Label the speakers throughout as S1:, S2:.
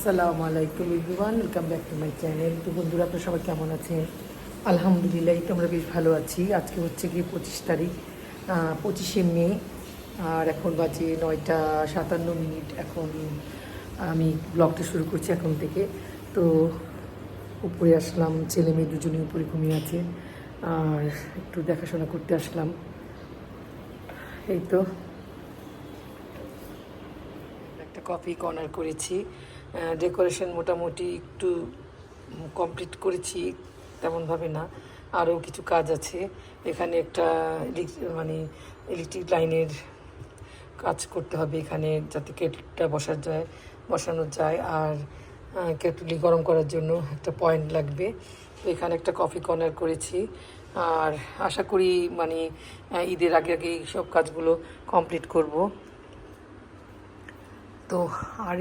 S1: আসসালামু আলাইকুম everyone, welcome back to my channel. তো বন্ধুরা, আপনারা সবাই কেমন আছেন? আলহামদুলিল্লাহ, এই তো আমরা বেশ ভালো আছি। আজকে হচ্ছে গিয়ে 25 তারিখ, 25শে মে, আর এখন বাজে 9টা 57 মিনিট। এখন আমি ব্লগটা শুরু করছি এখন থেকে। তো উপরে আসলাম, ছেলে মেয়ে দুজনেই উপরে ঘুমিয়ে আছে, আর একটু দেখাশোনা করতে আসলাম। এই তো একটা কফি কর্নার করেছি। ডেকোরেশন মোটামুটি একটু কমপ্লিট করেছি, তেমনভাবে না, আরও কিছু কাজ আছে। এখানে একটা মানে ইলেকট্রিক লাইনের কাজ করতে হবে এখানে, যাতে কেটলটা বসানো যায়। আর কেটলি গরম করার জন্য একটা পয়েন্ট লাগবে। তো এখানে একটা কফি কর্নার করেছি, আর আশা করি মানে ঈদের আগে আগে এই সব কাজগুলো কমপ্লিট করব। তো আর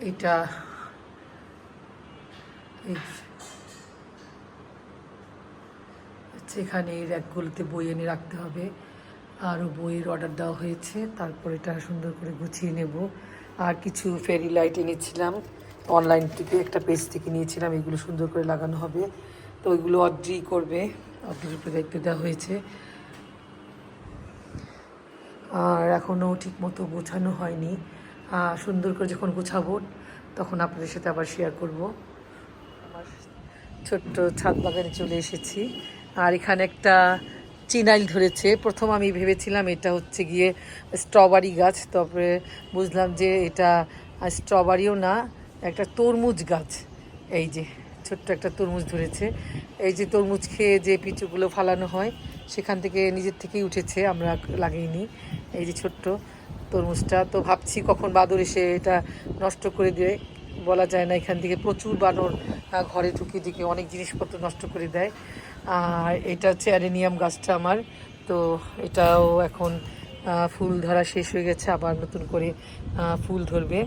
S1: এইটা এই এখানে এই র্যাকগুলোতে বই এনে রাখতে হবে। আরও বইয়ের অর্ডার দেওয়া হয়েছে, তারপর এটা সুন্দর করে গুছিয়ে নেব। আর কিছু ফেরি লাইট এনেছিলাম অনলাইন থেকে, একটা পেজ থেকে নিয়েছিলাম, এগুলো সুন্দর করে লাগানো হবে। তো ওইগুলো অর্ডারই করবে, অর্ডারের উপরে দায়িত্ব দেওয়া হয়েছে। আর এখনও ঠিকমতো গোছানো হয়নি। সুন্দর করে যখন গোছাবো তখন আপনাদের সাথে আবার শেয়ার করব। আমার ছোট্ট ছাদ বাগানে চলে এসেছি, আর এখানে একটা চিনাইল ধরেছে। প্রথম আমি ভেবেছিলাম এটা হচ্ছে গিয়ে স্ট্রবেরি গাছ, তবে বুঝলাম যে এটা স্ট্রবেরিও না, একটা তরমুজ গাছ। এই যে ছোট্ট একটা তরমুজ ধরেছে। এই যে তরমুজ খেয়ে যে পিচুগুলো ফালানো হয়, সেখান থেকে নিজের থেকেই উঠেছে, আমরা লাগিয়ে নিই। এই যে ছোট্ট তরমুজটা, তো ভাবছি কখন বাদর এসে এটা নষ্ট করে দেয়, বলা যায় না। এখান থেকে প্রচুর বানর ঘরে ঢুকে ঢুকে অনেক জিনিসপত্র নষ্ট করে দেয়। আর এটা হচ্ছে অ্যাডেনিয়াম গাছটা আমার। তো এটাও এখন ফুল ধরা শেষ হয়ে গেছে, আবার নতুন করে ফুল ধরবে।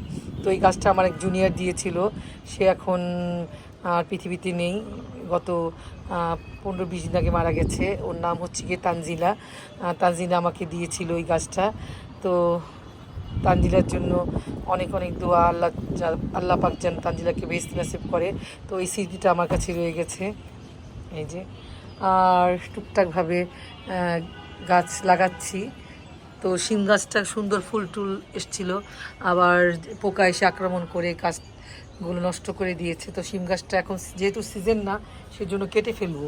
S1: তো এই গাছটা আমার এক জুনিয়র দিয়েছিল, সে এখন আর পৃথিবীতে নেই। গত 15-20 দিন আগে মারা গেছে। ওর নাম হচ্ছে গিয়ে তানজিলা। তানজিলা আমাকে দিয়েছিল এই গাছটা। তো তানজিলার জন্য অনেক অনেক দোয়া। আল্লাহ পাক যেন তানজিলাকে বেহেশত নসিব করে। তো এই স্মৃতিটা আমার কাছে রয়ে গেছে। এই যে, আর টুকটাকভাবে গাছ লাগাচ্ছি। তো শিম গাছটা সুন্দর ফুল টুল এসছিল, আবার পোকা এসে আক্রমণ করে গাছগুলো নষ্ট করে দিয়েছে। তো শিম গাছটা এখন যেহেতু সিজন না, সেজন্য কেটে ফেলবো,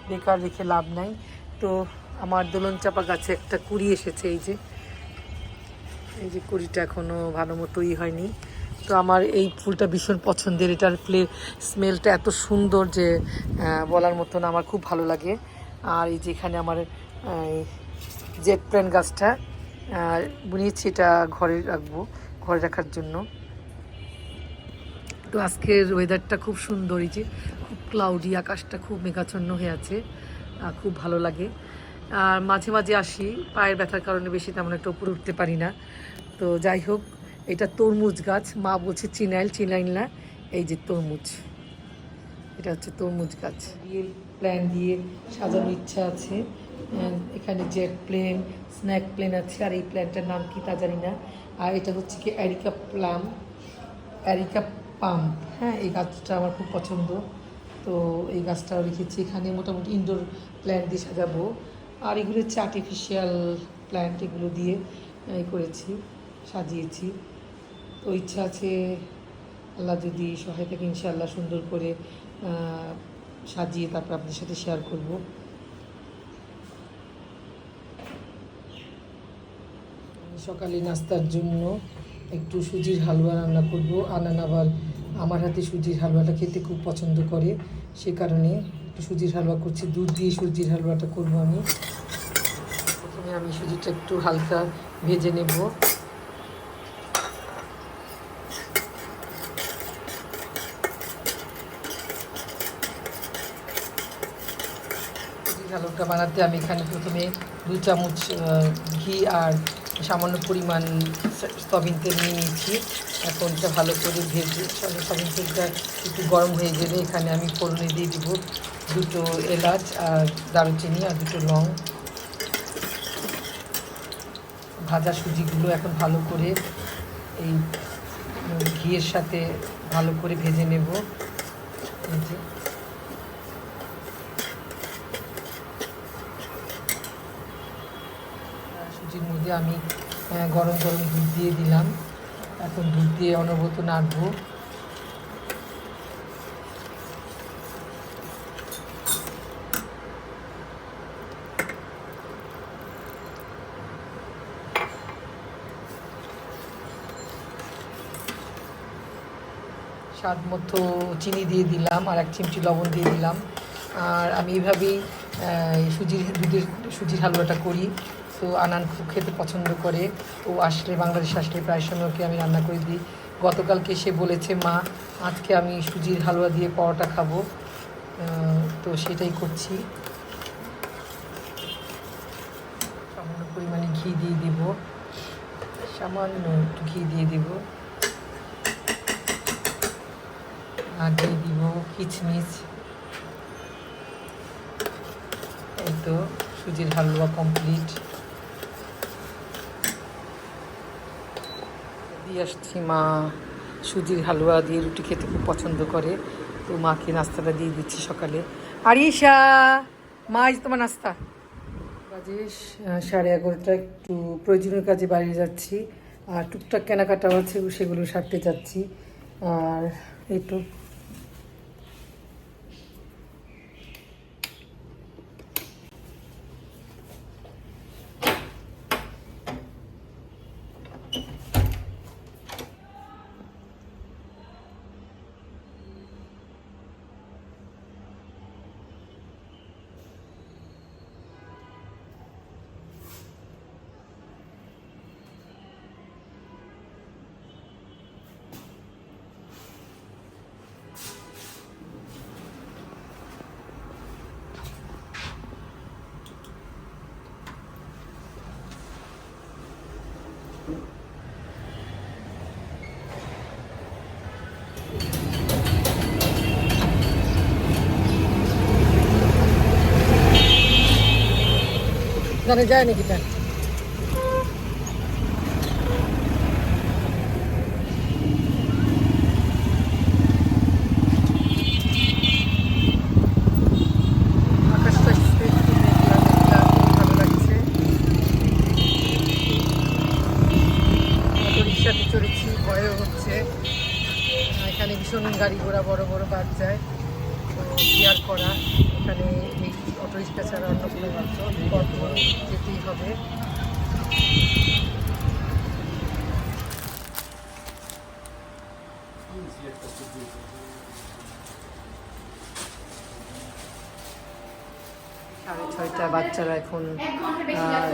S1: বেকার রেখে লাভ নাই। তো আমার দোলন চাপা গাছে একটা কুড়ি এসেছে। এই যে কুড়িটা এখনও ভালো মতোই হয়নি। তো আমার এই ফুলটা ভীষণ পছন্দের, এটার স্মেলটা এত সুন্দর যে বলার মতন, আমার খুব ভালো লাগে। আর এই যে এখানে আমার জেট প্ল্যান্ট গাছটা বুনিয়েছি, এটা ঘরে রাখবো, ঘরে রাখার জন্য। তো আজকের ওয়েদারটা খুব সুন্দর, এই যে খুব ক্লাউডি, আকাশটা খুব মেঘাচ্ছন্ন হয়ে আছে, খুব ভালো লাগে। আর মাঝে মাঝে আসি, পায়ের ব্যথার কারণে বেশি তেমন একটা উপরে উঠতে পারি না। তো যাই হোক, এটা তরমুজ গাছ, মা বলছে চিনাইল না, এই যে তরমুজ, এটা হচ্ছে তরমুজ গাছ। রিয়েল প্ল্যান দিয়ে সাজানোর ইচ্ছা আছে। এখানে জেট প্লেন, স্ন্যাক প্লেন আছে, আর এই প্ল্যানটার নাম কি তা জানি না। আর এটা হচ্ছে কি অ্যারিকা পাম। হ্যাঁ, এই গাছটা আমার খুব পছন্দ। তো এই গাছটাও রেখেছি এখানে, মোটামুটি ইনডোর প্ল্যান্ট দিয়ে সাজাবো। আর এগুলো হচ্ছে আর্টিফিশিয়াল প্ল্যান্ট, এগুলো দিয়ে করেছি, সাজিয়েছি। তো ইচ্ছা আছে, আল্লাহ যদি সহায় থাকে, ইনশাআল্লাহ সুন্দর করে সাজিয়ে তারপর আপনাদের সাথে শেয়ার করব। সকালে নাস্তার জন্য একটু সুজির হালুয়া রান্না করব। আনান আবার আমার হাতে সুজির হালুয়াটা খেতে খুব পছন্দ করে, সে কারণে একটু সুজির হালুয়া করছি। দুধ দিয়ে সুজির হালুয়াটা করব আমি। প্রথমে আমি সুজিটা একটু হালকা ভেজে নেব। হালুয়াটা বানাতে আমি এখানে প্রথমে 2 চামচ ঘি আর সামান্য পরিমাণ সয়াবিন তেল নিয়ে নিয়েছি। এখন এটা ভালো করে ভেজে সয়াবিন তেলটা একটু গরম হয়ে গেলে এখানে আমি ফোড়নে দিয়ে দেবো 2টো এলাচ আর দারুচিনি আর 2টো লং। ভাজা সুজিগুলো এখন ভালো করে এই ঘিয়ের সাথে ভালো করে ভেজে নেব। এই যে সুজির মধ্যে আমি গরম গরম দুধ দিয়ে দিলাম। এখন দুধ দিয়ে অনবরত নাড়বো। স্বাদ মতো চিনি দিয়ে দিলাম, আর 1 চিমটি লবণ দিয়ে দিলাম। আর আমি এইভাবেই সুজির হালুয়াটা করি। তো আনান খুব খেতে পছন্দ করে। ও আসলে, বাংলাদেশ আসলে প্রায় সময় ওকে আমি রান্না করে দিই। গতকালকে সে বলেছে, মা আজকে আমি সুজির হালুয়া দিয়ে পরোটা খাবো। তো সেটাই করছি। সামান্য পরিমাণে ঘি দিয়ে দিব, সামান্য একটু ঘি দিয়ে দিব, আর দিয়ে দিব কিচমিচ। এই তো সুজির হালুয়া কমপ্লিট। দিয়ে আসছি, মা সুজির হালুয়া দিয়ে রুটি খেতে খুব পছন্দ করে। তো মাকে নাস্তাটা দিয়ে দিচ্ছি সকালে। আরিশা, মা আজ তোমার নাস্তা। বাজে 11:30। একটু প্রয়োজনীয় কাজে বাইরে যাচ্ছি, আর টুকটাক কেনাকাটাও আছে, সেগুলো সারতে যাচ্ছি। আর এই তো জানে যায় নাকি তা। আকাশটা একটু মেঘলা মেঘলা, ভালো লাগছে। অটো রিক্সাতে চড়েছি, ভয়ও হচ্ছে। এখানে ভীষণ গাড়ি ঘোড়া, বড় বড় বাস যায়। তো কি আর করা, এখানে এই অটো রিক্সা ছাড়া অন্য কোনো পথ যেতেই হবে। সাড়ে 6টা, বাচ্চারা এখন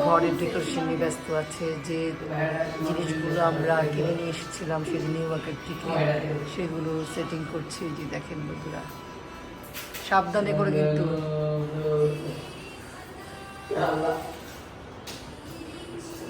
S1: ঘরের ডেকোরেশন নিয়ে ব্যস্ত আছে। যে জিনিসগুলো আমরা কিনে নিয়ে এসেছিলাম সেদিন নিউ মার্কেট থেকে, সেগুলো সেটিং করছে। যে দেখেন বন্ধুরা, সাবধানে করে কিন্তু।